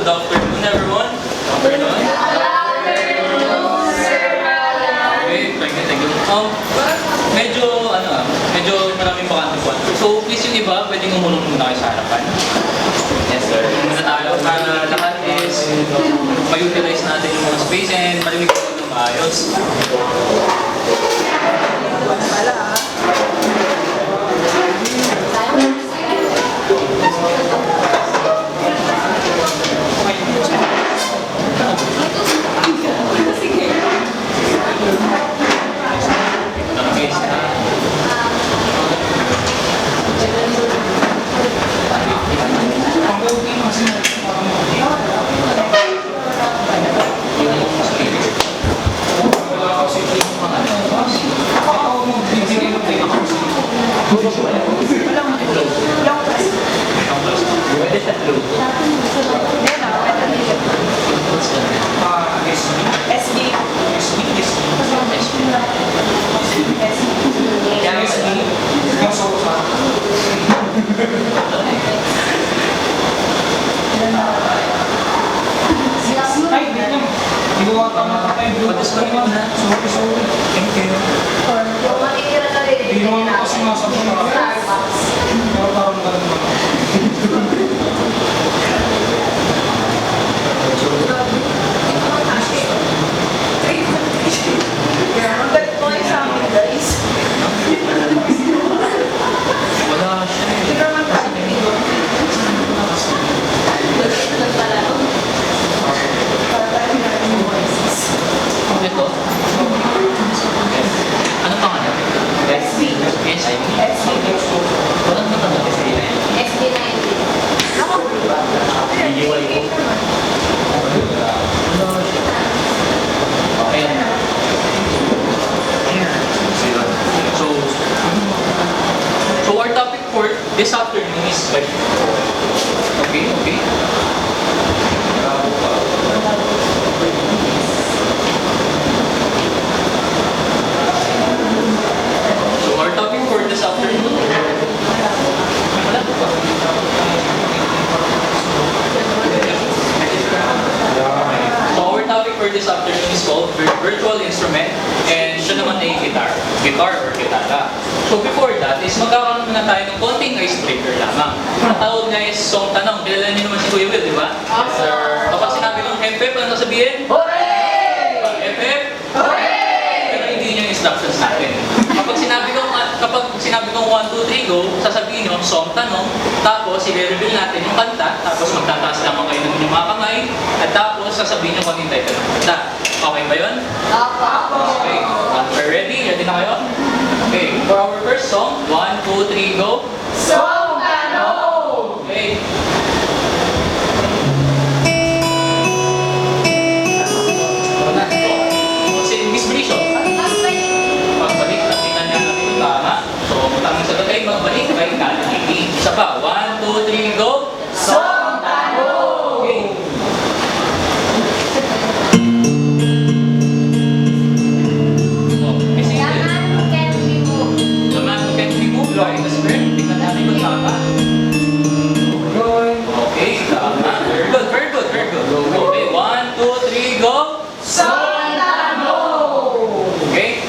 Good afternoon, everyone. Good afternoon. Okay, thank you. Medyo maraming bakante po. So, please yung iba, pwedeng umulong muna kayo sa harapan. Yes, sir. Muna tayo para lahat is ma-utilize natin yung mga space and marinig ko ng maayos. So our topic for this afternoon is okay. So our topic for this afternoon. This afternoon is called virtual instrument and siya naman ay guitar or gitara. So before that is magkakaroon muna tayo ng konting icebreaker lamang. Ang tawag niya is song tanong. Kilala niyo naman si Kuya Will, di ba? Yes, sir. Kapag sinabi kong FF, ano sabihin? Hooray! FF? Hooray! Pero hindi niyo yung instructions natin. Kapag sinabi kong 1, 2, 3, go, sasabihin niyo song tanong, tapos i-reveal natin yung kanta, tapos magtataas lamang kayo ng inyong mga kamay, at tapos sasabihin niyo kung yung title ng kanta. Okay ba yun? Okay. We're ready? Ready na kayo? Okay. For our first song, 1, 2, 3, go! Song tanong! Okay. Magbalik kay Kalahiti. Isa pa. 1, 2, 3, go! Song tanong! Okay. May single. The man who can't be moved. The man who can't be moved. Lord, the Spirit. Tingnan natin kung tama. Okay, tama. Very good. Okay, 1, 2, 3, go! Song tanong! Okay.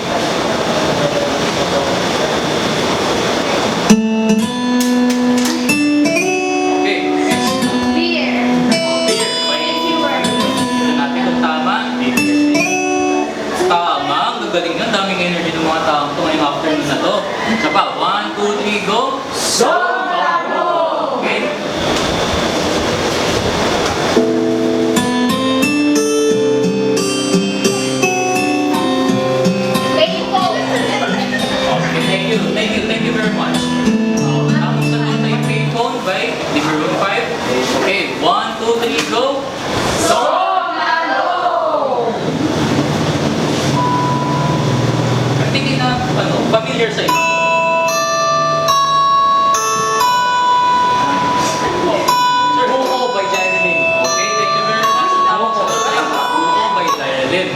Galing yan, daming energy ng mga tao ito ngayong afternoon na to. Isa pa, 1, 2, 3, go! Song tanong! Okay? Okay, thank you very much. Ang sagot ay Payphone by Liberum 5. Okay, 1, 2, 3, go! Song tanong! Tingin na, familiar sa inyo. Sir, Buko by Jairlyn. Okay, thank you very much. Ang tawag sa tatay, Buko by Jairlyn.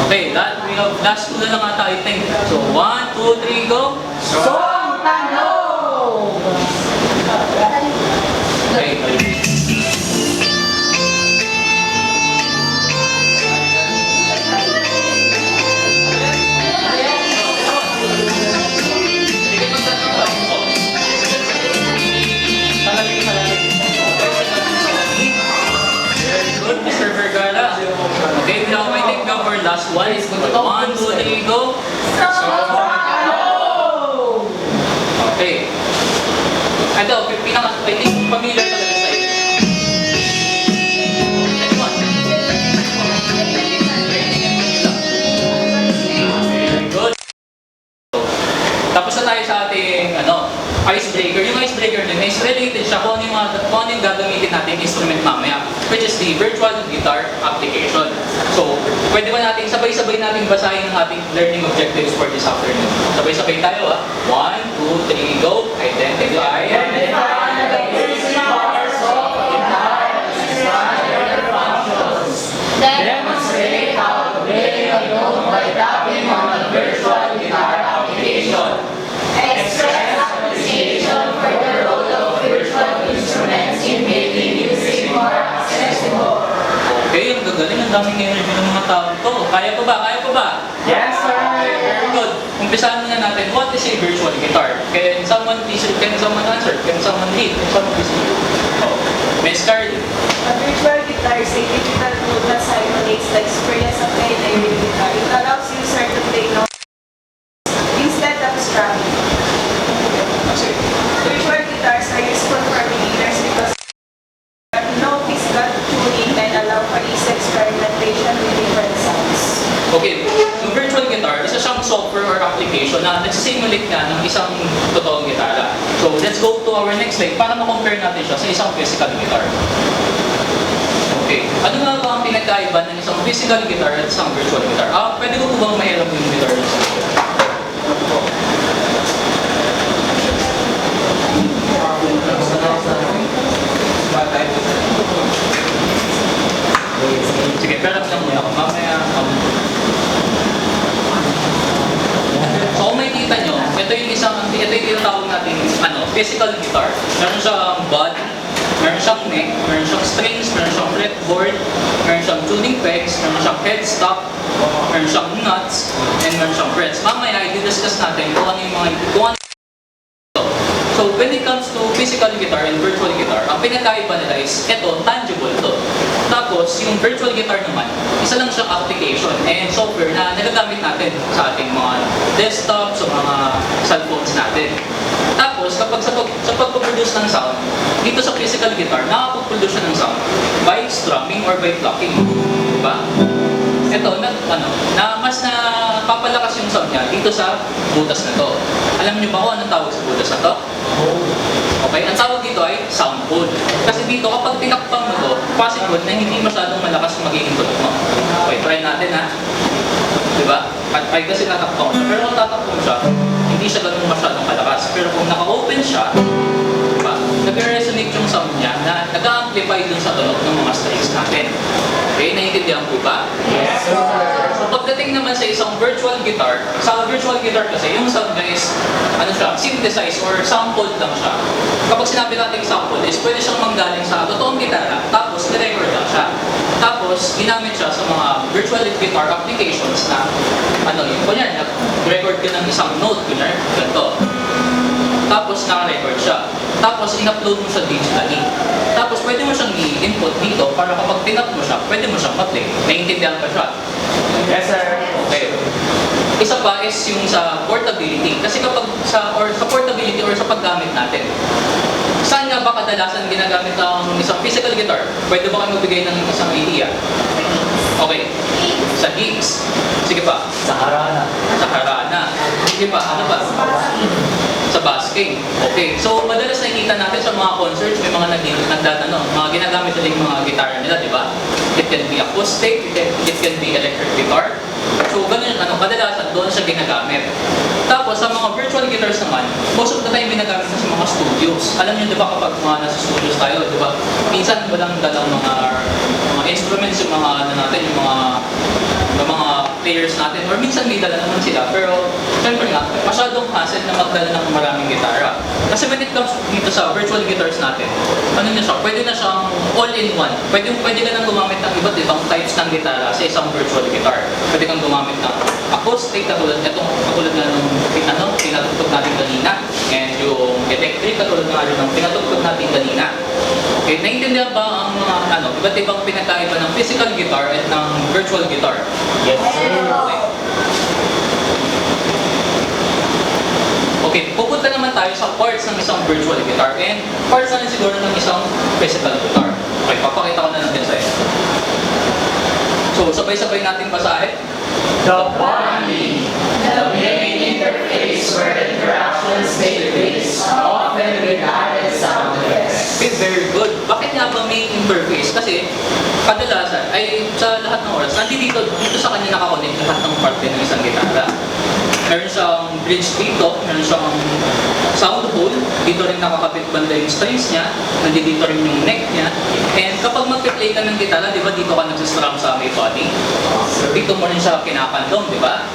Okay, we have last two na lang ata, I think. So, 1, 2, 3, go! Song tanong! Okay, Ito, I think familiar talaga sa inyo. Next one. Very good. Tapos na tayo sa ating icebreaker. Yung icebreaker din is related siya kung ano yung gagamitin natin instrument mamaya, which is the virtual guitar application. So, pwede ba natin sabay-sabay natin basahin ang ating learning objectives for this afternoon? Sabay-sabay tayo 1, 2, 3, go! Identify. Demonstrate how to play a note by tapping on the virtual guitar application. Express appreciation for the role of virtual instruments in making music more accessible. Okay, ang gagaling. Ang daming energy ng mga tao to. Kaya pa ba? Kaya pa ba? Yes, sir! Very good. Umpisahan muna natin, what is a virtual guitar? Can someone answer? Can someone lead? Can someone please lead? Oh, Miss Carly. A virtual guitar is a digital tool that simulates the experience of playing a real guitar. It allows user to play notes instead of strumming. Virtual guitars are useful for beginners because they have no physical tuning and allow for easy experimentation with different sounds. Okay, yung virtual guitar, isa siyang software or application na nagsisimulate nga ng isang totoong gitara. So, let's go to our next slide para ma-compare natin siya sa isang physical guitar. Okay, ano nga ba ang pinagkaiba ng isang physical guitar at isang virtual guitar? Pwede ko po bang mahiram yung guitar ng isang guitar? Sige, pero lang muna ako. Mamaya, so kung makikita nyo, ito yung tinatawag natin, physical guitar. Meron siyang body, meron siyang neck, meron siyang strings, meron siyang fretboard, meron siyang tuning pegs, meron siyang headstock, meron siyang nuts, and meron siyang frets. Mamaya, i-discuss natin kung ano yung mga So, when it comes to physical guitar and virtual guitar, ang pinakaiba nila is, ito, tangible to. Tapos, yung virtual guitar naman, isa lang siyang application and software na nagagamit natin sa ating mga desktop, sa mga cellphones natin. Tapos, kapag sa pagpaproduce ng sound, dito sa physical guitar, nakapag-produce siya ng sound by strumming or by plucking. Diba? Ito, na mas napapalakas yung sound niya dito sa butas na to. Alam niyo ba kung anong tawag sa butas na to? Okay, ang tawag dito ay sound hole. Kasi dito, kapag tinakpang mo to, possible na hindi masyadong malakas yung magiging tunog mo. Okay, try natin ha. Diba? Ay kasi natakpang siya. Pero kung tatakpang siya, hindi siya ganun masyadong malakas. Pero kung naka-open siya, diba? Nag-resonate yung sound niya na nag-amplify dun sa tunog ng mga strings natin. Okay, naiintindihan po ba? Yes, sir! So pagdating naman sa isang virtual guitar, sa virtual guitar kasi, yung sound niya is, synthesize or sampled lang siya. Kapag sinabi natin sample is, pwede siyang manggaling sa totoong gitara, tapos nirecord lang siya. Tapos, ginamit siya sa mga virtual guitar applications na, yung kunyari, nag-record ka ng isang note, kunyari, ganito. Tapos, naka-record siya. Tapos, in-upload mo siya digitally. Tapos, pwede mo siyang i-input dito para kapag tinap mo siya, pwede mo siyang ma-play. Naiintindihan pa siya? Yes, sir! Okay. Isa pa is yung sa portability. Kasi kapag sa portability or sa paggamit natin, saan nga ba kadalasan ginagamit ang isang physical guitar? Pwede ba kayo magbigay ng isang idea? Okay. Sa gigs. Sige pa. Sa harana. Sa harana. Sige pa. Ano pa? Sa basking. Okay. So, madalas nakikita natin sa mga concerts, may mga nagtatanong, mga ginagamit nila yung mga gitara nila, di ba? It can be acoustic, it can be electric guitar. So, ganun, kadalasan doon siya ginagamit. Tapos, sa mga virtual guitars naman, most of the time ginagamit na sa mga studios. Alam niyo, di ba, kapag mga nasa studios tayo, di ba, minsan walang dalang mga instruments, yung mga, yung mga players natin, or minsan may dala naman sila, pero syempre nga, masyadong hassle na magdala ng maraming gitara. Kasi when it comes dito sa virtual guitars natin, pwede na siyang all-in-one. Pwede ka nang gumamit ng iba't ibang types ng gitara sa isang virtual guitar. Pwede kang gumamit ng acoustic, katulad na nung pinatugtog natin kanina, and yung electric, katulad nga rin ng pinatugtog natin kanina. Okay, naiintindihan ba ang mga iba't ibang pinagkaiba ng physical guitar at ng virtual guitar? Yes, sir! Okay. Okay, pupunta naman tayo sa parts ng isang virtual guitar and parts na rin siguro ng isang physical guitar. Okay, papakita ko na natin sa inyo. So, sabay-sabay natin basahin. The body, the main interface where interactions take place, often with added sound effects. Okay, very good. Bakit nga ba may interface? Kasi kadalasan ay sa lahat ng oras, dito sa kanya nakakonect lahat ng parte ng isang gitara. Meron siyang bridge dito, meron siyang sound hole, dito rin nakakapit banda yung strings niya, nandito rin yung neck niya. And kapag mag-play ka ng gitara, di ba dito ka nagsistrum sa may body? Dito mo rin siya kinakandong, di ba?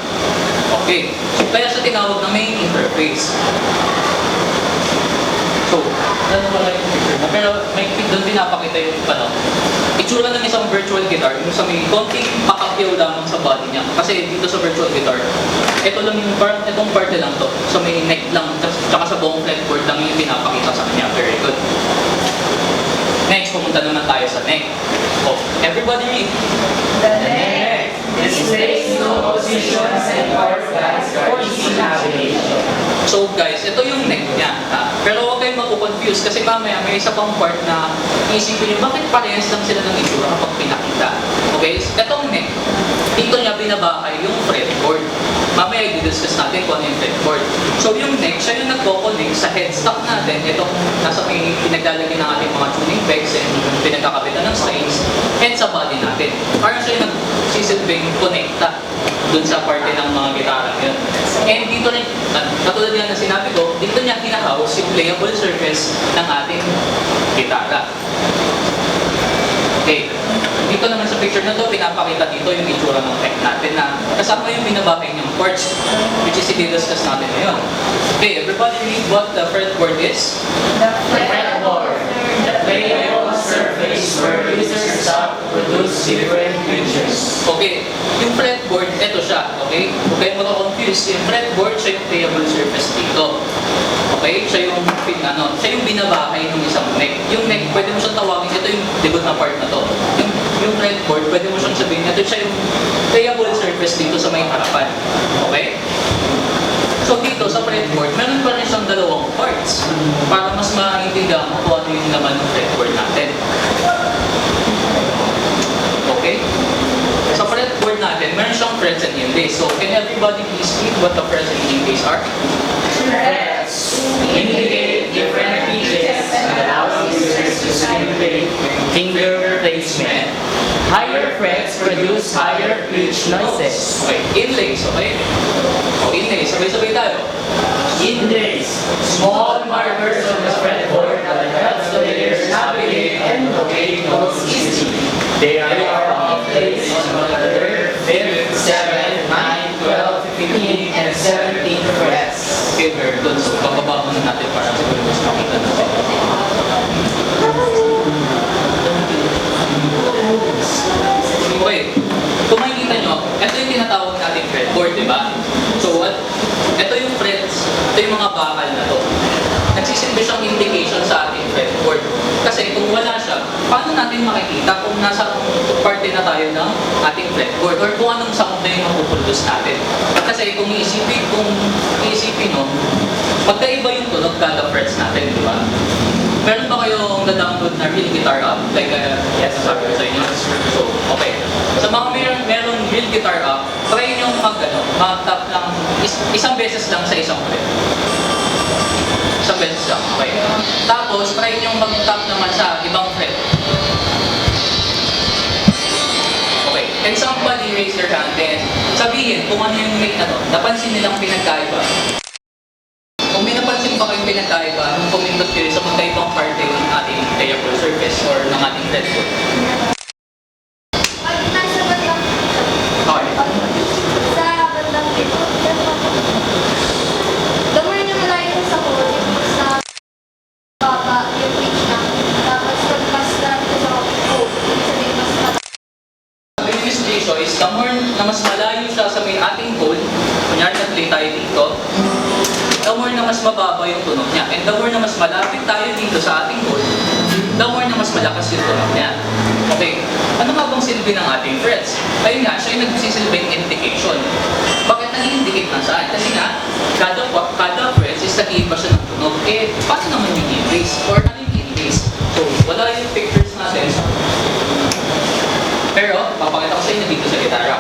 Okay. So, kaya siya tinawag na main interface. So, wala yung picture mo. Pero may doon pinapakita yung itsura ng isang virtual guitar, yung sa may konting pakakyaw lamang sa body niya. Kasi dito sa virtual guitar, ito lang yung itong parte lang to. So may neck lang, tsaka sa buong fretboard lang yung pinapakita sa kanya. Very good. Next, pumunta naman tayo sa neck. Oh, everybody read. The neck displays no positions and organs for easy navigation. So guys, ito yung neck niya. Pero huwag kayong makukonfuse kasi mamaya may isa pang part na iisipin nyo, bakit parehas lang sila ng itsura kapag pinakita? Okay? Itong neck, dito niya binabahay yung fretboard. Mamaya i-discuss natin kung ano yung fretboard. So yung neck, siya yung nagko-connect sa headstock natin. Itong nasa may pinaglalagay ng ating mga tuning pegs and pinagkakabitan ng strings and sa body natin. Parang siya yung nagsisilbing connecta dun sa parte ng mga gitara yun. And dito rin, katulad nga na sinabi ko, dito niya hinahouse yung playable surface ng ating gitara. Okay. Dito naman sa picture na to, pinapakita dito yung itsura ng neck natin na kasama yung binabahay niyang parts, which is i-discuss natin ngayon. Okay, everybody read what the fretboard is. The fretboard, the playable surface where users stop to produce different pitches. Okay, yung fretboard, ito siya, okay? Huwag kayong maka-confuse. Yung fretboard, siya yung playable surface dito. Okay? Siya yung binabahay ng isang neck. Yung neck, pwede mo siyang tawagin, ito yung likod na part na to. Yung fretboard, pwede mo siyang sabihin, ito siya yung playable surface dito sa may harapan. Okay? So dito sa fretboard, meron pa rin siyang dalawang parts para mas maintindihan mo kung ano yung laman ng fretboard natin. Okay? Sa fretboard natin, meron siyang frets and inlays. So can everybody please read what the frets and inlays are? Frets indicate different pitches and allow users to simulate finger placement. Higher frets produce higher pitch noises. Okay, inlays, okay? O, inlays, sabay-sabay tayo. Inlays, small markers on the fretboard that helps the players navigate and locate notes easily. They are placed on the 3rd, 5th, 7th, 9th, 12th, 15th, and 17th frets. Okay, very good. So, bababa muna natin para siguro mas makita natin. Okay, kung makikita nyo, ito yung tinatawag natin fretboard, di ba? So, ito yung frets, ito yung mga bakal na to. Nagsisilbi siyang indication sa ating fretboard. Kasi kung wala siya, paano natin makikita kung nasa parte na tayo ng ating fretboard or kung anong sound na yung mapuproduce natin. Kasi kung iisipin no, magkaiba yung tunog kada frets natin, di ba? Meron ba kayong na-download na real guitar app? Like, yes, sabi ko sa inyo. So, okay. Sa mga merong real guitar app, try nyo mag-tap lang, isang beses lang sa isang fret. Isang beses lang, okay. Tapos, try nyo mag-tap naman sa ibang fret. Okay. And somebody raise their hand and sabihin kung ano yung may napansin nilang pinagkaiba. Kung may napansin ba kayong pinagkaiba, nung pumindot kayo sa magkaibang parte ng ating playable surface or ng ating fretboard. Pag nasa bandang Okay. sa bandang ito, the more na malayo sa hole, sa baba yung pitch na, tapos pag mas natin sa hole, ibig sabihin mas mataas. Sabi ni Miss Trisho is the more na mas malayo siya sa may ating hole, kunyari na-play tayo dito, the more na mas mababa yung tunog niya. And the more na mas malapit tayo dito sa ating hole, the more na mas malakas yung tunog niya. Okay, ano nga bang silbi ng ating frets? Ayun nga, siya yung nagsisilbing indication. Bakit nag-indicate na saan? Kasi nga, kada frets is is nag-iiba siya ng tunog. Eh, paano naman yung in-bass? Or ano yung in-bass? So, wala yung pictures natin. Pero, papakita ko sa inyo dito sa gitara.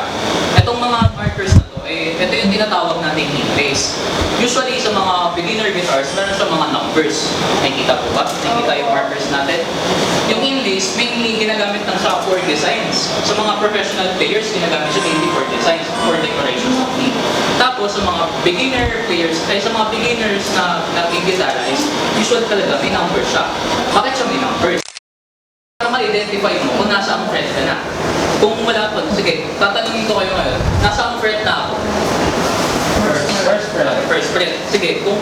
Itong mga markers na to, eh, ito yung tinatawag nating in-bass. Usually, sa mga beginner guitars, meron siya mga numbers. Nakikita po ba? Nakikita yung markers natin. Yung in-bass, mainly ginagamit ng siya for designs. Sa mga professional players, ginagamit siya mainly for designs, for decorations only. Tapos, sa mga beginner players, ay sa mga beginners na nag-gitara is, usual talaga, may number siya. Bakit siya may numbers? Para ma-identify mo kung nasa ang fret ka na. Kung wala pa, sige, tatanungin ko kayo ngayon, nasa ang fret na ako? First fret. Sige, kung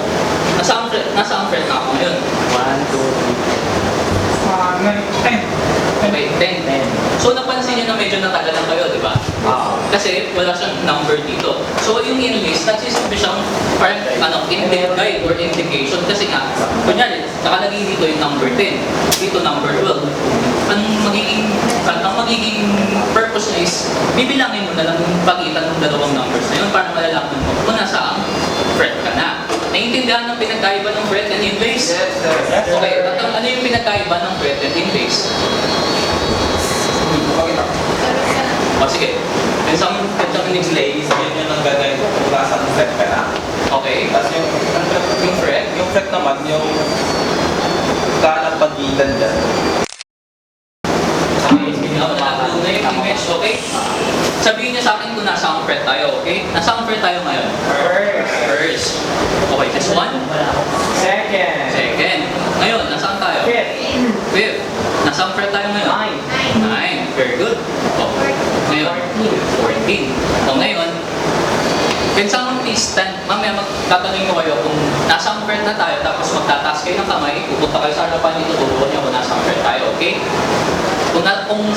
nasa ang fret na ako ngayon? 10. Okay, 10. So napansin niyo na medyo natagalan kayo, di ba? Kasi wala siyang number dito. So yung in-list, nagsisilbi siyang parang guide or indication. Kasi nga, kunyari, nakalagay dito yung number 10, dito number 12. Ang magiging purpose niya is, bibilangin mo na lang yung pagitan ng dalawang numbers na yun para malalaman mo kung nasa ang fret ka na. Naiintindihan ng pinagkaiba ng fret and in-bass? Yes, sir. Okay, ano yung pinagkaiba ng fret and in-bass? O sige, isang next Plays, yun yung nanggagay kung nasa ang fret ka na. Okay, Tapos yung fret naman, yung kanang pagitan dyan. nalaglo na yung image, okay? Sabihin niyo sa akin kung nasa ang fret tayo, okay? Nasa ang fret tayo ngayon? First. Okay, this one? Second. Ngayon, nasaan tayo? Fifth. Nasa ang fret tayo ngayon? 9. Very good. Oh. Ngayon, 14. So ngayon, can someone please stand? Mamaya magtatanungin ko kayo kung nasa ang fret na tayo, tapos magtataas kayo ng kamay, pupunta kayo sa harapan dito, tuturuan niyo kung nasa ang fret tayo, okay? Kung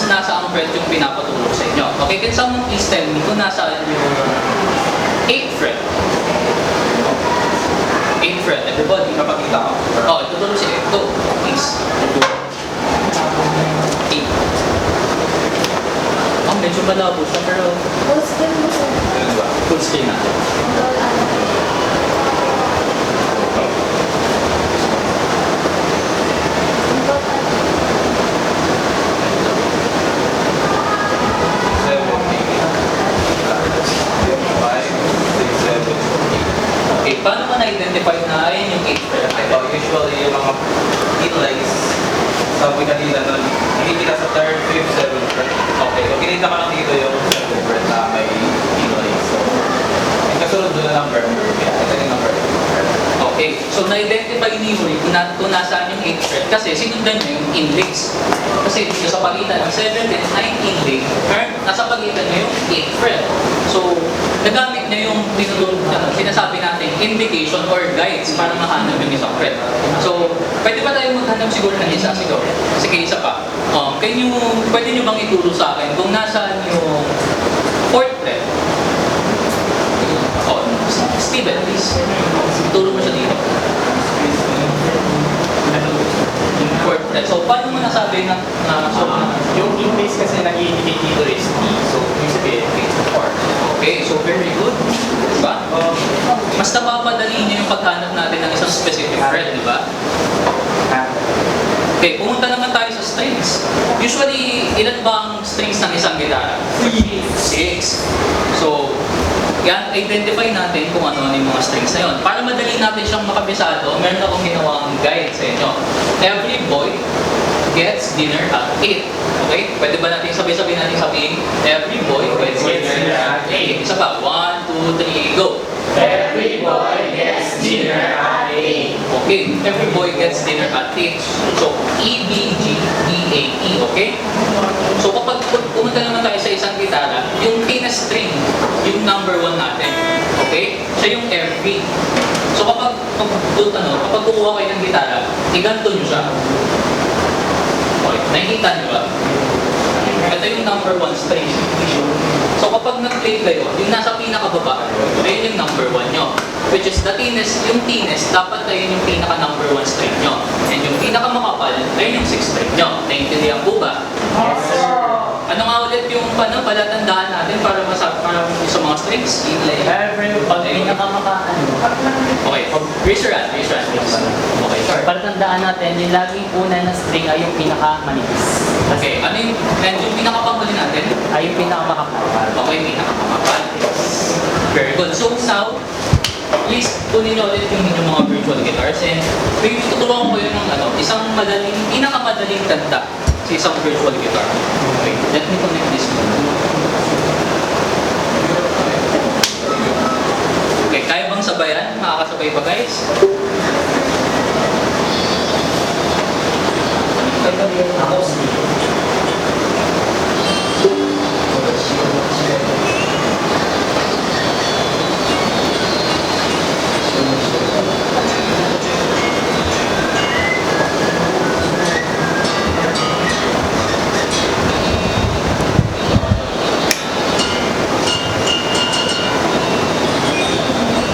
nasa ang fret yung pinapatulog sa inyo. Okay, can someone please tell me kung nasa yung 8th fret? 8th fret, everybody. Kapakita ko. Oh, itutulog si 8. Go, please. 8. Oh, medyo malabo siya, pero Yun ba? full screen natin. Okay, paano mo na-identify na ayun yung 8th fret? Ito, usually yung mga inlays, sabi kanina nun, nakikita sa 3rd, 5th, 7th fret. Okay, So, kinita ka lang dito yung 7th fret na may inlays. So, yung kasunod doon na number, ito yung number 8th fret. okay. So, na-identify ni Yuri kung nasaan yung 8th fret kasi sinundan niya yung inlays. Kasi dito sa pagitan ng 7th and 9th inlay, nasa pagitan niya yung 8th fret. So, nagamit niya yung sinasabi natin indication or guides para mahanap yung isang fret. So, pwede ba tayo maghanap siguro ng isa? Sige, isa pa. Pwede nyo bang ituro sa akin kung nasaan yung 4th fret? Oh, Steven, please. Ituro mo siya dito. Yung 4th fret. So, paano mo nasabi na Yung inlays kasi nag-indicate dito is D. So, yung sabihin, 4. okay, so very good. Diba? Mas napapadali niya yung paghanap natin ng isang specific fret, di ba? Okay, pumunta naman tayo sa strings. Usually, ilan ba ang strings ng isang gitara? 6. So, yan, identify natin kung ano yung mga strings na yun. Para madali natin siyang makabisado, meron akong ginawang guide sa inyo. Every boy gets dinner at 8. Okay? Pwede ba natin sabay-sabay natin sabihin? Every boy gets dinner at 8. Isa pa. 1, 2, 3, go! Every boy gets dinner at 8. Okay, every boy gets dinner at 8. So, E-B-G-E-A-E, okay? So, kapag pumunta naman tayo sa isang gitara, yung thinnest string, yung number 1 natin, okay? Siya yung every. So, kapag kukuha kayo ng gitara, iganto nyo siya. Okay, nakikita nyo ba? Ito yung number 1 string. So kapag nag-play kayo, yung nasa pinakababa, ayun yung number 1 nyo. Which is the thinnest, yung thinnest, dapat ayun yung pinaka number 1 string nyo. And yung pinaka makapal, ayun yung 6th string nyo. Naintindihan po ba? Yes, sir. Ano nga ulit ulit yung palatandaan natin para para sa mga strings. Pag pinakamakaan. Okay, raise your hand, please. Okay, sorry. Para tandaan natin, yung laging una na string ay yung pinakamanipis. Okay, ano yung pinakapamuli natin? Ay yung pinakamakapal. Okay, pinakapamapal. Very good. So now, please kunin nyo ulit yung inyong mga virtual guitars and maybe tuturuan ko yun ng isang pinakamadaling kanta sa isang virtual guitar. Okay, let me connect this one. Okay, kaya bang sabayan? Makakasabay ba guys?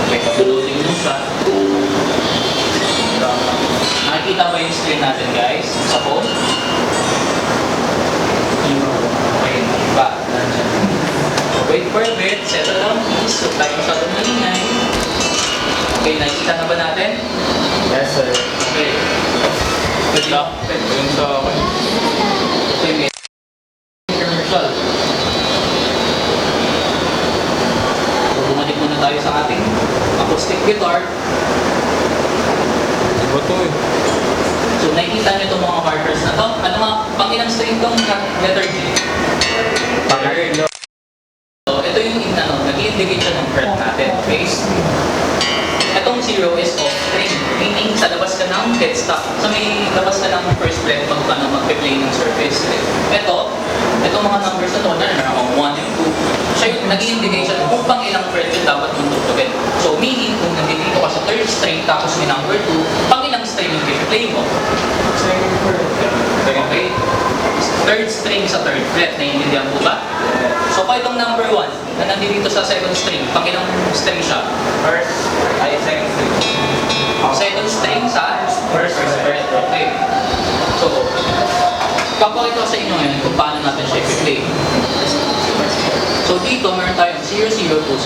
Okay, loading mo siya. Nakikita ba yung screen natin guys? Sa phone? Okay, ba? Wait for a bit, settle down please. Huwag tayo masyadong malingay. Okay, nakikita na ba natin? Yes, sir. Okay. Good luck. Yung sa akin. Okay, may commercial. So, bumalik muna tayo sa ating acoustic guitar. Iba to eh. So, nakikita niyo itong mga markers na to. Ano nga, pangilang string itong letter G? Third. So, ito yung nag-indicate siya ng fret natin. Okay? Itong 0 is off string. Meaning, sa labas ka ng headstock. Sa may labas ka ng first fret, magpe-play ng surface. Itong mga numbers na to, akong 1 and 2. Siya yung nag-indicate siya kung pang ilang fret yun dapat mong tutugin. So, meaning, kung nandito ka sa third string, tapos may number 2, pang ilang string yung play mo? Okay? Third string sa third fret. Naiintindihan po ba? So, kung itong number 1 na nandito sa second string, pang ilang string siya? First, ay second string. Second string sa first fret. Okay. So, papakita ko sa inyo ngayon kung paano natin siya i-play. So, dito meron tayong 0, 0, 2.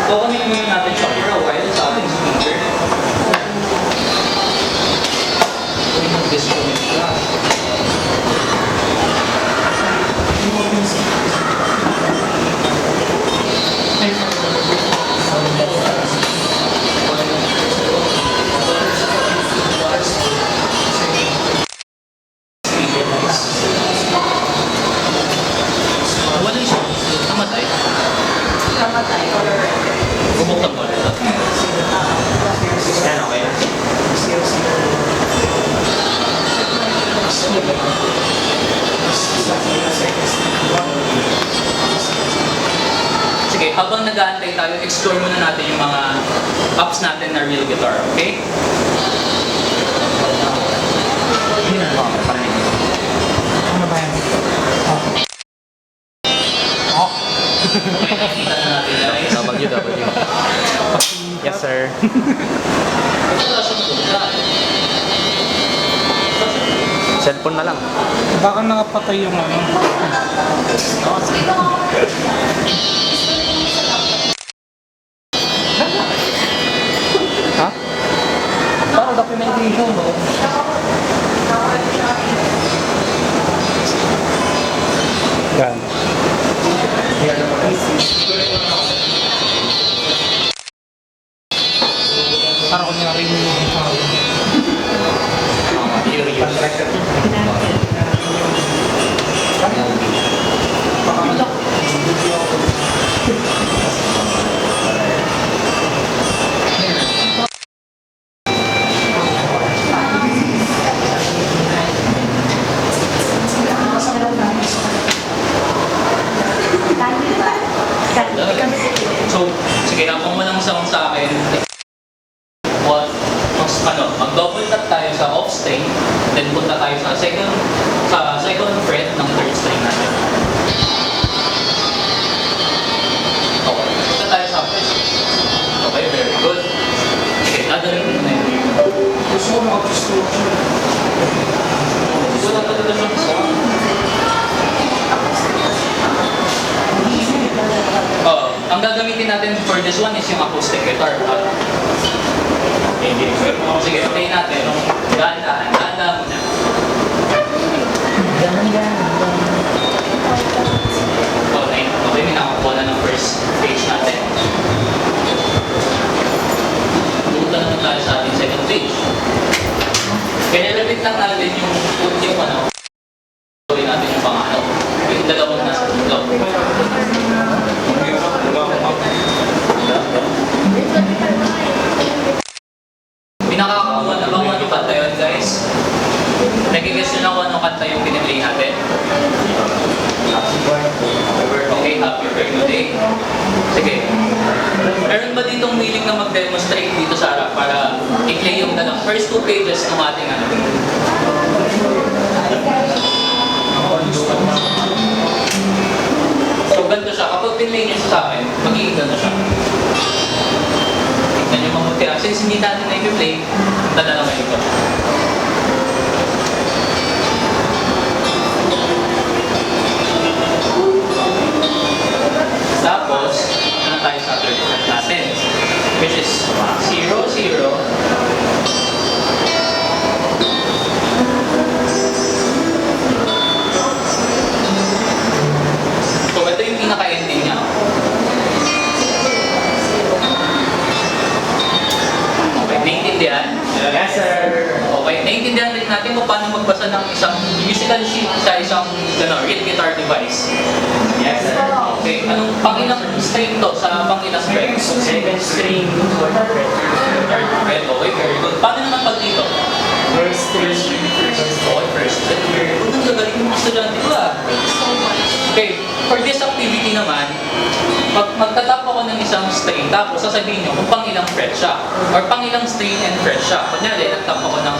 Kukunin muna natin siya for a while sa ating speaker. Kunin mo disconnect siya. Wala siya. Namatay. Kamatay or Bumuktan ko ulit. Yan, okay. Sige, habang nag-aantay tayo, explore muna natin yung mga apps natin na real guitar, okay? Okay, nakita na natin guys. W. Yes, sir. Wala siyang punta. Cellphone na lang. Baka nakapatay yung ano. Ha? Para documentation mo. Yan. Para kunyari So, sige, habang walang sound sa akin, mag-double tap tayo sa off string, then punta tayo sa second fret ng third string natin. Okay, punta tayo sa first. this one is yung acoustic guitar. Sige, play natin. Dahan-dahan muna. Okay, may nakakuha na ng first page natin. Punta naman tayo sa ating second page. Kaya repeat lang natin yung ano, gawin natin yung pangano. Yung dalawang nasa dito. Pinakakakuha na ba kung ano kanta yun, guys? Nag-guess nyo na kung anong kanta yung piniplay natin? Okay, happy birthday. Sige. Meron ba ditong willing na mag-demonstrate dito sa harap para i-play yung first 2 pages ng ating ano? So, ganito siya. Kapag pinlay niyo sa akin, magiging ganito siya. Tignan niyo mabuti. Since hindi natin na i-play, punta na lang ito. Tapos, ano tayo sa third fret natin? Which is 0, 0. So, ito yung pinaka-ending niya. Okay, naiintindihan? Yes, sir. Okay, naiintindihan rin natin kung paano magbasa ng isang musical sheet sa isang real guitar device. Yes, sir. Okay, anong pangilang string to sa pangilang fret? Second string. Third fret, okay, very good. Paano naman pag dito? First string. Okay, first fret, very good. Ang gagaling ng mga estudyante ko ah. Okay, for this activity naman, magtatap ako ng isang string, tapos sasabihin nyo kung pangilang fret siya, or pangilang string and fret siya. Kunyari, nagtap ako ng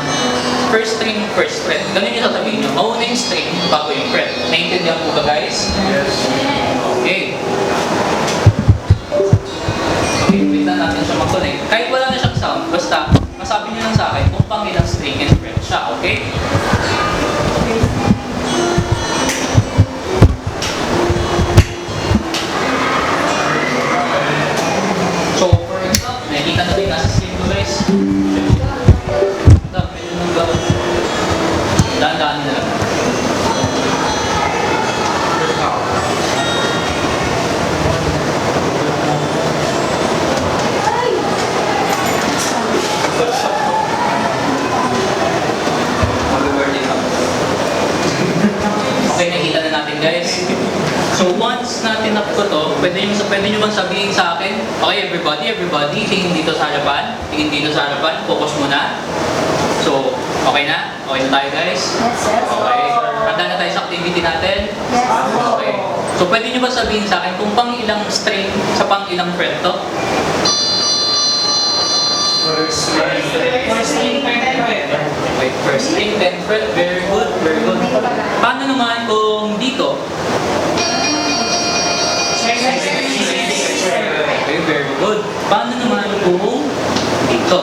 first string, first fret. Ganun yung sasabihin nyo, mauna yung string, bago yung fret. Naintindihan po ba, guys? Yes. Okay. Okay, wait lang natin siya mag-connect. Kahit wala na siyang sound, basta masabi niyo lang sa akin kung pangilang string and fret siya, okay? So, for example, nakikita na rin nasa screen ko, guys. Medyo nag- Daan-daan na lang. Okay, nakita na natin, guys. So once natin up ko to, pwede nyo bang sabihin sa akin, okay, everybody, tingin dito sa harapan, focus muna. So, okay na? Okay na tayo, guys? Okay. Handa na tayo sa activity natin? Okay. So pwede nyo ba sabihin sa akin kung pang ilang string sa pang ilang fret to? First string. Okay, first string, 10th fret, very good, very good. Paano naman kung dito? Okay, very good. Paano naman kung dito?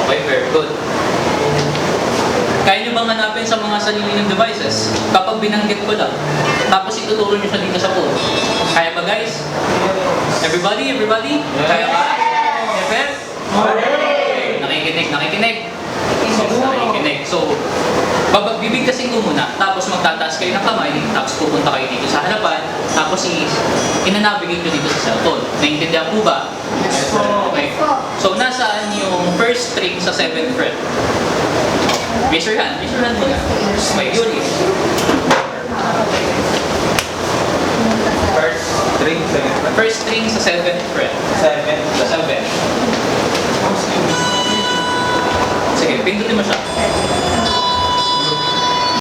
Okay, very good. Kaya nyo bang hanapin sa mga sarili ng devices? Kapag binanggit ko lang, tapos ituturo nyo siya dito sa phone. Kaya ba, guys? Everybody? Kaya ba? Efes? Nakikinig. So, bibigkasin ko muna, tapos magtataas kayo ng kamay, tapos pupunta kayo dito sa harapan, tapos inanavigate nyo dito sa cellphone. Naintindihan po ba? Yes, sir. Okay. So, nasaan yung first string sa 7th fret? Raise your hand muna. Okay, yun.